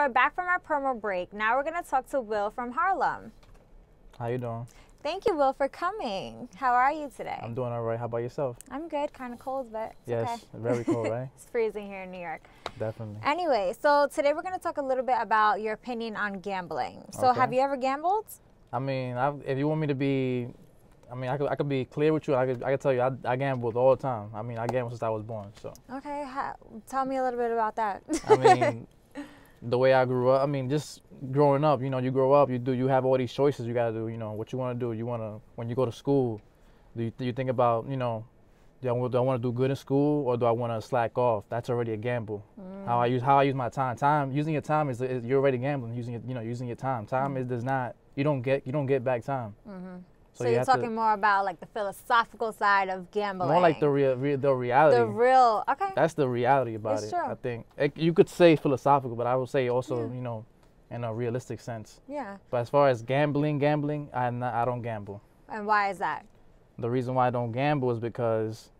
We're back from our promo break. Now we're going to talk to Will from Harlem. How you doing? Thank you, Will, for coming. How are you today? I'm doing all right. How about yourself? I'm good. Kind of cold, but it's yes, okay. Very cold, right? It's freezing here in New York. Definitely. Anyway, so today we're going to talk a little bit about your opinion on gambling. So Okay. have you ever gambled? I mean, if you want me to be, I could be clear with you. I could tell you, I gambled all the time. I mean, I gambled since I was born. So. Okay. Tell me a little bit about that. I mean, the way I grew up. I mean, just growing up. You know, you grow up. You have all these choices you gotta do. You know what you want to do. When you go to school, do you think about do I want to do good in school or do I want to slack off? That's already a gamble. How I use my time. Using your time is you're already gambling. Using your time. Time does not. You don't get back time. So you're talking more about like the philosophical side of gambling. More like the reality. The real, okay. That's the reality about it's it. True. I think you could say philosophical, but I would say also in a realistic sense. Yeah. But as far as gambling, I don't gamble. And why is that? The reason why I don't gamble is because,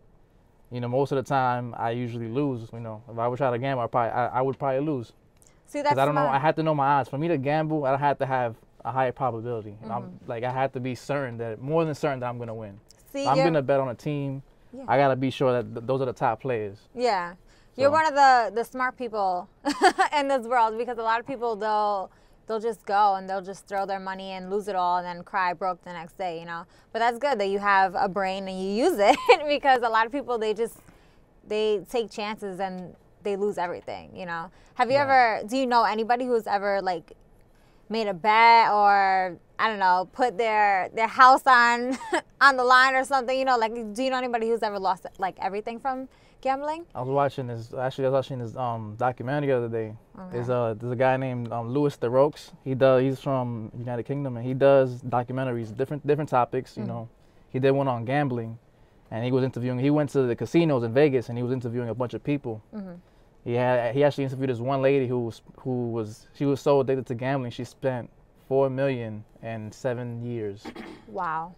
most of the time I usually lose. If I would try to gamble, I would probably lose. See, that's I don't know. I had to know my odds. For me to gamble, I had to have a higher probability. I had to be more than certain that I'm gonna win. See, if I'm gonna bet on a team, I gotta be sure that those are the top players. Yeah, you're one of the smart people in this world, because a lot of people they'll just go and they'll just throw their money and lose it all and then cry broke the next day. But that's good that you have a brain and you use it because a lot of people they take chances and they lose everything. Have you ever? Do you know anybody who's ever like made a bet or I don't know, put their house on the line or something? Like, do you know anybody who's ever lost like everything from gambling? I was watching this documentary the other day. Okay. There's a guy named Louis Theroux. He's from United Kingdom and he does documentaries, different topics. He did one on gambling, and he went to the casinos in Vegas and he was interviewing a bunch of people. He actually interviewed this one lady who was so addicted to gambling she spent $4 million in 7 years. Wow.